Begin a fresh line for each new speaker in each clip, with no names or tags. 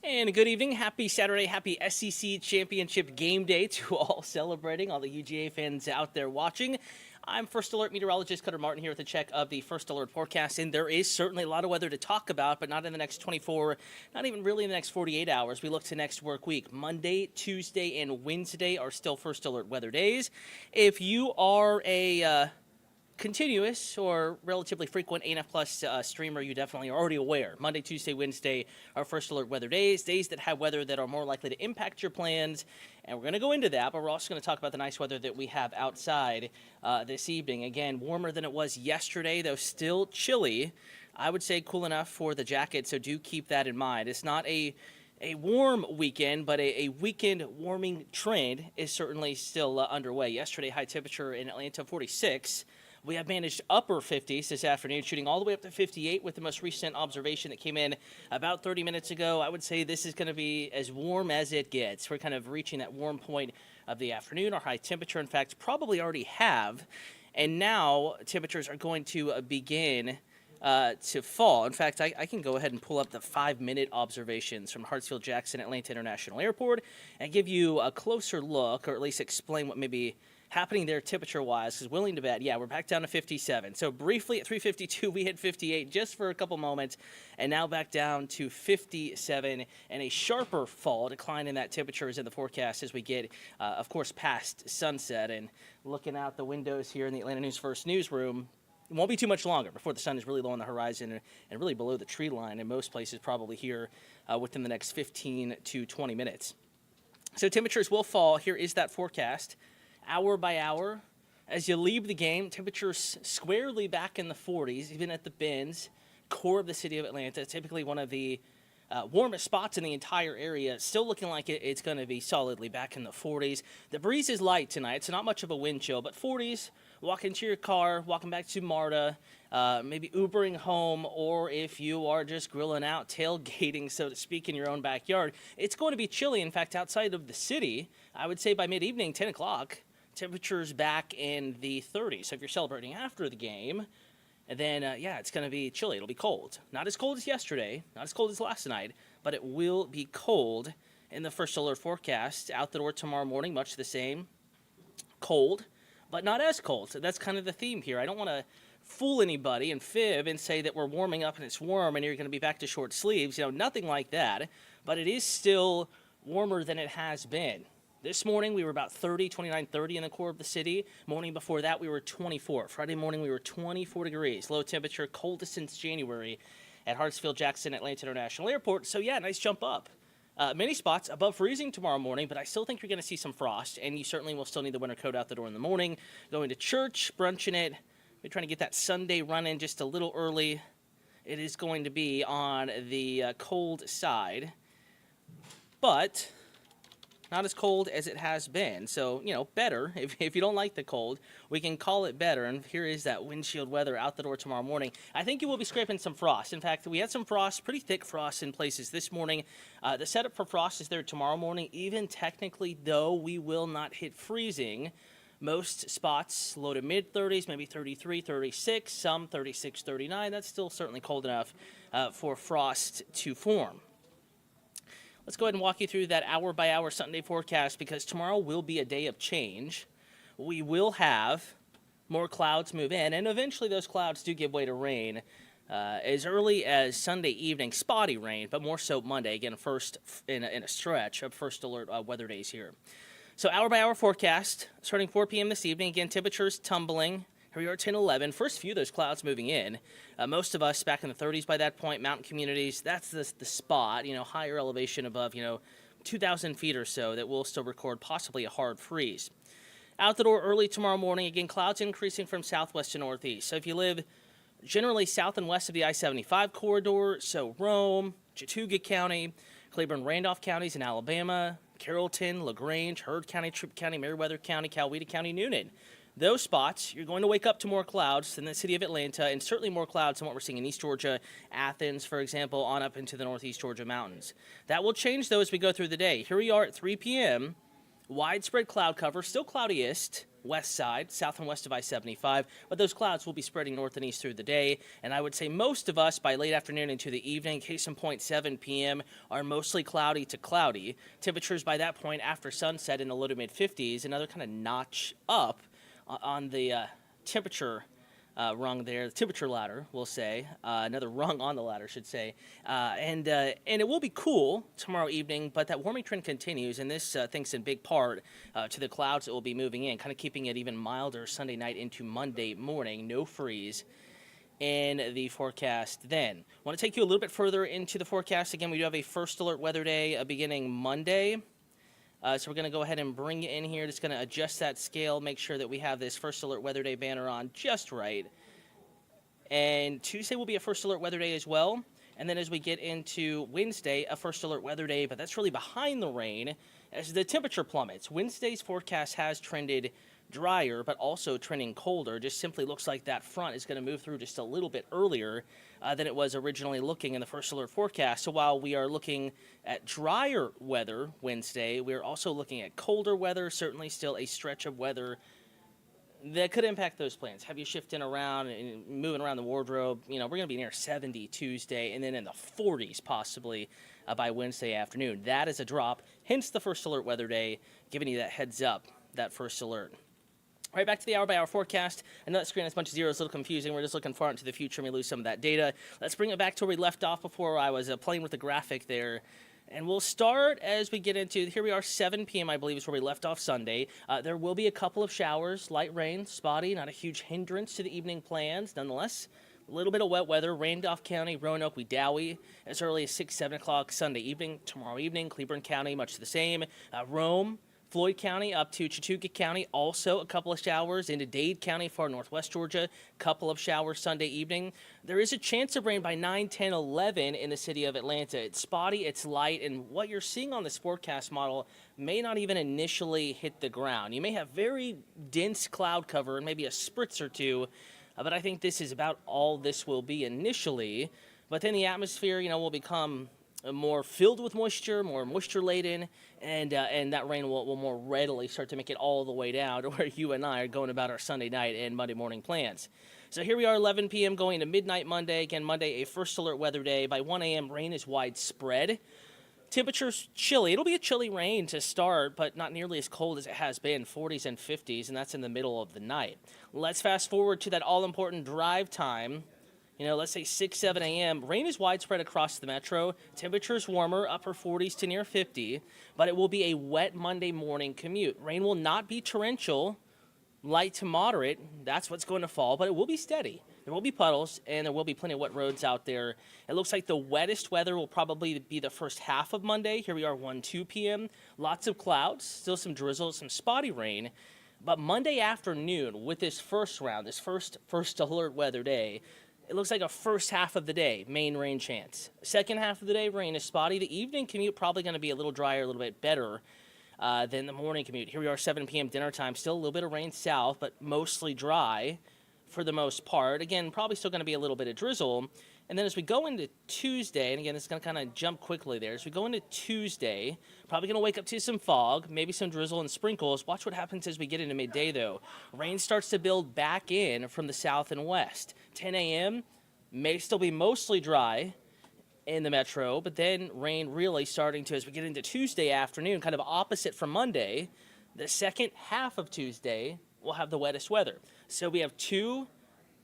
And good evening. Happy Saturday. Happy SEC Championship game day to all celebrating, all the UGA fans out there watching. I'm First Alert Meteorologist Cutter Martin here with a check of the First Alert forecast. And there is certainly a lot of weather to talk about, but not in the next 24, not even really in the next 48 hours. We look to next work week. Monday, Tuesday, and Wednesday are still First Alert weather days. If you are a continuous or relatively frequent ANF Plus streamer, you definitely are already aware. Monday, Tuesday, Wednesday are First Alert weather days, days that have weather that are more likely to impact your plans. And we're going to go into that, but we're also going to talk about the nice weather that we have outside this evening. Again, warmer than it was yesterday, though still chilly. I would say cool enough for the jacket, so do keep that in mind. It's not a warm weekend, but a weekend warming trend is certainly still underway. Yesterday, high temperature in Atlanta, 46. We have managed upper 50s this afternoon, shooting all the way up to 58 with the most recent observation that came in about 30 minutes ago. I would say this is going to be as warm as it gets. We're kind of reaching that warm point of the afternoon. Our high temperature, in fact, probably already have. And now temperatures are going to begin to fall. In fact, I can go ahead and pull up the 5-minute observations from Hartsfield-Jackson Atlanta International Airport and give you a closer look, or at least explain what may be happening there temperature-wise, because willing to bet, yeah, we're back down to 57. So briefly at 3:52, we hit 58 just for a couple moments, and now back down to 57, and a sharper fall, decline in that temperature is in the forecast as we get, of course, past sunset. And looking out the windows here in the Atlanta News First newsroom, it won't be too much longer before the sun is really low on the horizon and really below the tree line in most places, probably here within the next 15 to 20 minutes. So temperatures will fall. Here is that forecast. Hour by hour, as you leave the game, temperatures squarely back in the 40s, even at the bends, core of the city of Atlanta, typically one of the warmest spots in the entire area. Still looking like it's going to be solidly back in the 40s. The breeze is light tonight, so not much of a wind chill, but 40s, walking to your car, walking back to MARTA, maybe Ubering home, or if you are just grilling out, tailgating, so to speak, in your own backyard, it's going to be chilly. In fact, outside of the city, I would say by mid-evening, 10 o'clock, temperatures back in the 30s. So if you're celebrating after the game, then, yeah, it's going to be chilly. It'll be cold. Not as cold as yesterday, not as cold as last night, but it will be cold in the First Alert forecast. Out the door tomorrow morning, much the same. Cold, but not as cold. So that's kind of the theme here. I don't want to fool anybody and fib and say that we're warming up and it's warm and you're going to be back to short sleeves. You know, nothing like that. But it is still warmer than it has been. This morning, we were about 29, 30 in the core of the city. Morning before that, we were 24. Friday morning, we were 24 degrees. Low temperature, coldest since January at Hartsfield-Jackson Atlanta International Airport. So, yeah, nice jump up. Many spots above freezing tomorrow morning, but I still think you're going to see some frost, and you certainly will still need the winter coat out the door in the morning. Going to church, brunching it. We're trying to get that Sunday run in just a little early. It is going to be on the cold side, but not as cold as it has been. So, you know, better. If you don't like the cold, we can call it better. And here is that windshield weather out the door tomorrow morning. I think you will be scraping some frost. In fact, we had some frost, pretty thick frost in places this morning. The setup for frost is there tomorrow morning. Even technically, though, we will not hit freezing. Most spots low to mid-30s, maybe 33, 36, some 36, 39. That's still certainly cold enough for frost to form. Let's go ahead and walk you through that hour-by-hour Sunday forecast, because tomorrow will be a day of change. We will have more clouds move in, and eventually those clouds do give way to rain as early as Sunday evening, spotty rain, but more so Monday, again, first in a stretch of First Alert weather days here. So hour-by-hour forecast, starting 4 p.m. this evening. Again, temperatures tumbling. Here we are at 10, 11. First few of those clouds moving in. Most of us back in the 30s by that point, mountain communities, that's the spot, you know, higher elevation above, 2,000 feet or so that will still record possibly a hard freeze. Out the door early tomorrow morning, again, clouds increasing from southwest to northeast. So if you live generally south and west of the I-75 corridor, so Rome, Chattooga County, Claiborne-Randolph counties in Alabama, Carrollton, LaGrange, Heard County, Troup County, Meriwether County, Coweta County, Noonan. Those spots, you're going to wake up to more clouds than the city of Atlanta, and certainly more clouds than what we're seeing in East Georgia, Athens, for example, on up into the northeast Georgia mountains. That will change, though, as we go through the day. Here we are at 3 p.m., widespread cloud cover, still cloudiest, west side, south and west of I-75, but those clouds will be spreading north and east through the day, and I would say most of us by late afternoon into the evening, case in point 7 p.m., are mostly cloudy to cloudy. Temperatures by that point after sunset in the low to mid-50s, another kind of notch up on the temperature rung there, the temperature ladder, we'll say, another rung on the ladder, should say, and it will be cool tomorrow evening, but that warming trend continues, and this thanks in big part to the clouds that will be moving in, kind of keeping it even milder Sunday night into Monday morning, no freeze in the forecast then. I want to take you a little bit further into the forecast. Again, we do have a first alert weather day beginning Monday. So we're going to go ahead and bring it in here. Just going to adjust that scale, make sure that we have this First Alert Weather Day banner on just right. And Tuesday will be a First Alert Weather Day as well. And then as we get into Wednesday, a First Alert Weather Day, but that's really behind the rain as the temperature plummets. Wednesday's forecast has trended drier, but also trending colder. Just simply looks like that front is going to move through just a little bit earlier than it was originally looking in the First Alert forecast. So while we are looking at drier weather Wednesday, we're also looking at colder weather, certainly still a stretch of weather that could impact those plans. Have you shifting around and moving around the wardrobe? You know, we're going to be near 70 Tuesday and then in the 40s possibly by Wednesday afternoon. That is a drop, hence the First Alert Weather Day, giving you that heads up, that first alert. All right, back to the hour-by-hour forecast. I know that screen has a bunch of zeros, a little confusing. We're just looking far into the future, and we lose some of that data. Let's bring it back to where we left off before I was playing with the graphic there. And we'll start as we get into, here we are, 7 p.m., I believe, is where we left off Sunday. There will be a couple of showers, light rain, spotty, not a huge hindrance to the evening plans. Nonetheless, a little bit of wet weather, Randolph County, Roanoke, Wedowee, as early as 6, 7 o'clock Sunday evening. Tomorrow evening, Cleburne County, much the same. Rome, Floyd County up to Chattooga County, also a couple of showers. Into Dade County, far northwest Georgia, couple of showers Sunday evening. There is a chance of rain by 9, 10, 11 in the city of Atlanta. It's spotty, it's light, and what you're seeing on this forecast model may not even initially hit the ground. You may have very dense cloud cover and maybe a spritz or two, but I think this is about all this will be initially. But then the atmosphere, will become more filled with moisture, more moisture-laden, and that rain will more readily start to make it all the way down to where you and I are going about our Sunday night and Monday morning plans. So here we are, 11 p.m. going to midnight Monday. Again, Monday, a first alert weather day. By 1 a.m., rain is widespread. Temperatures chilly. It'll be a chilly rain to start, but not nearly as cold as it has been, 40s and 50s, and that's in the middle of the night. Let's fast forward to that all-important drive time. Let's say 6, 7 a.m. Rain is widespread across the metro. Temperatures warmer, upper 40s to near 50, but it will be a wet Monday morning commute. Rain will not be torrential, light to moderate. That's what's going to fall, but it will be steady. There will be puddles, and there will be plenty of wet roads out there. It looks like the wettest weather will probably be the first half of Monday. Here we are, 1, 2 p.m. Lots of clouds, still some drizzle, some spotty rain. But Monday afternoon, with this first round, this first alert weather day, it looks like a first half of the day, main rain chance. Second half of the day, rain is spotty. The evening commute probably going to be a little drier, a little bit better than the morning commute. Here we are, 7 p.m. dinner time. Still a little bit of rain south, but mostly dry for the most part. Again, probably still going to be a little bit of drizzle. And then as we go into Tuesday, and again, it's going to kind of jump quickly there. As we go into Tuesday, probably going to wake up to some fog, maybe some drizzle and sprinkles. Watch what happens as we get into midday, though. Rain starts to build back in from the south and west. 10 a.m. may still be mostly dry in the metro, but then rain really starting to, as we get into Tuesday afternoon, kind of opposite from Monday. The second half of Tuesday will have the wettest weather. So we have 2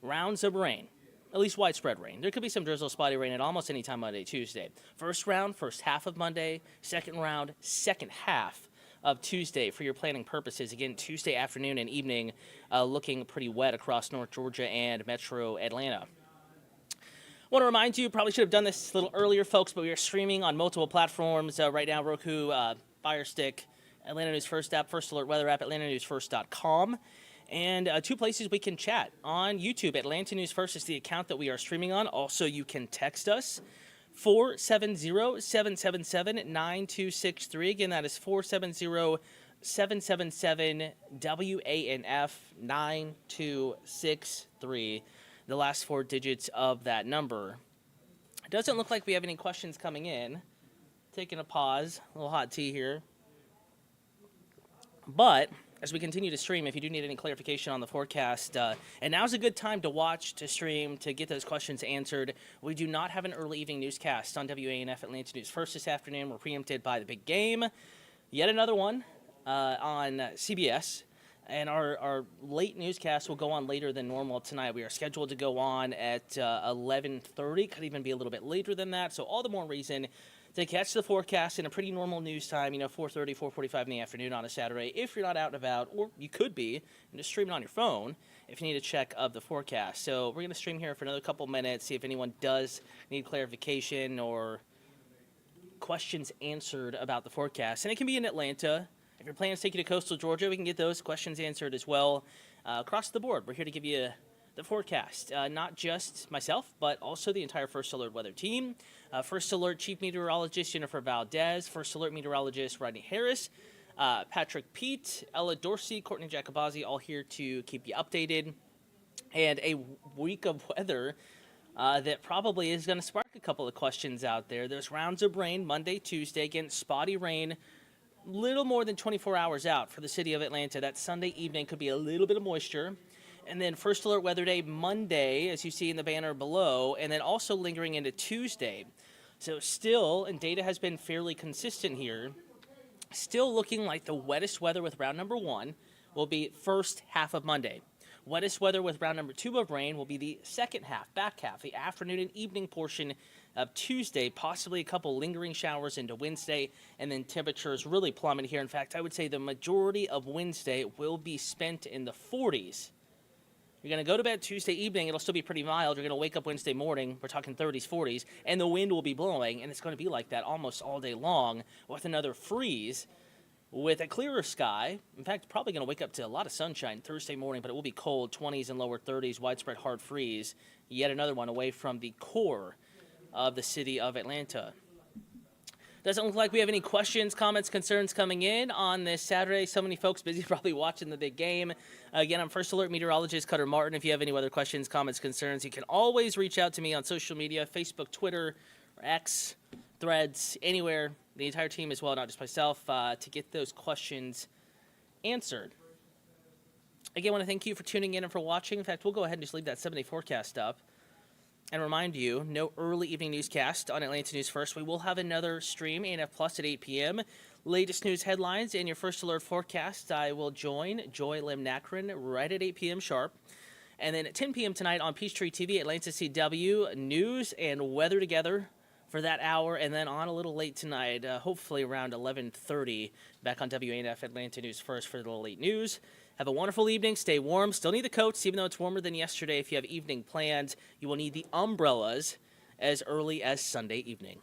rounds of rain. At least widespread rain. There could be some drizzle, spotty rain at almost any time Monday, Tuesday. First round, first half of Monday. Second round, second half of Tuesday for your planning purposes. Again, Tuesday afternoon and evening looking pretty wet across North Georgia and Metro Atlanta. I want to remind you, probably should have done this a little earlier, folks, but we are streaming on multiple platforms right now. Roku, Fire Stick, Atlanta News First app, First Alert Weather app, atlantanewsfirst.com. And 2 places we can chat. On YouTube, Atlanta News First is the account that we are streaming on. Also, you can text us, 470-777-9263. Again, that is 470-777-WANF 9263. The last 4 digits of that number. It doesn't look like we have any questions coming in. Taking a pause, a little hot tea here. But as we continue to stream, if you do need any clarification on the forecast, and now's a good time to watch, to stream, to get those questions answered. We do not have an early evening newscast on WANF Atlanta News First this afternoon. We're preempted by the big game. Yet another one on CBS. And our late newscast will go on later than normal tonight. We are scheduled to go on at 11:30. Could even be a little bit later than that. So all the more reason to catch the forecast in a pretty normal news time, 4:30, 4:45 in the afternoon on a Saturday, if you're not out and about, or you could be, and just stream it on your phone if you need a check of the forecast. So we're going to stream here for another couple minutes, see if anyone does need clarification or questions answered about the forecast. And it can be in Atlanta. If your plans take you to coastal Georgia, we can get those questions answered as well. Across the board, we're here to give you the forecast. Not just myself, but also the entire First Alert weather team. First Alert Chief Meteorologist Jennifer Valdez, First Alert Meteorologist Rodney Harris, Patrick Pete, Ella Dorsey, Courtney Jacobazzi, all here to keep you updated. And a week of weather that probably is going to spark a couple of questions out there. There's rounds of rain Monday, Tuesday, again, spotty rain. Little more than 24 hours out for the city of Atlanta. That Sunday evening could be a little bit of moisture. And then First Alert Weather Day Monday, as you see in the banner below, and then also lingering into Tuesday. So still, and data has been fairly consistent here, still looking like the wettest weather with round number 1 will be first half of Monday. Wettest weather with round number 2 of rain will be the second half, back half, the afternoon and evening portion of Tuesday, possibly a couple lingering showers into Wednesday, and then temperatures really plummet here. In fact, I would say the majority of Wednesday will be spent in the 40s. You're going to go to bed Tuesday evening, it'll still be pretty mild. You're going to wake up Wednesday morning, we're talking 30s, 40s, and the wind will be blowing, and it's going to be like that almost all day long with another freeze with a clearer sky. In fact, probably going to wake up to a lot of sunshine Thursday morning, but it will be cold, 20s and lower 30s, widespread hard freeze. Yet another one away from the core of the city of Atlanta. Doesn't look like we have any questions, comments, concerns coming in on this Saturday. So many folks busy probably watching the big game. Again, I'm First Alert Meteorologist Cutter Martin. If you have any other questions, comments, concerns, you can always reach out to me on social media, Facebook, Twitter, or X, Threads, anywhere. The entire team as well, not just myself, to get those questions answered. Again, I want to thank you for tuning in and for watching. In fact, we'll go ahead and just leave that 7-day forecast up. And remind you, no early evening newscast on Atlanta News First. We will have another stream, ANF Plus at 8 p.m. Latest news headlines and your First Alert forecast. I will join Joy Lim Nakrin right at 8 p.m. sharp. And then at 10 p.m. tonight on Peachtree TV, Atlanta CW, news and weather together for that hour. And then on a little late tonight, hopefully around 11:30, back on WANF Atlanta News First for the late news. Have a wonderful evening. Stay warm. Still need the coats, even though it's warmer than yesterday. If you have evening plans, you will need the umbrellas as early as Sunday evening.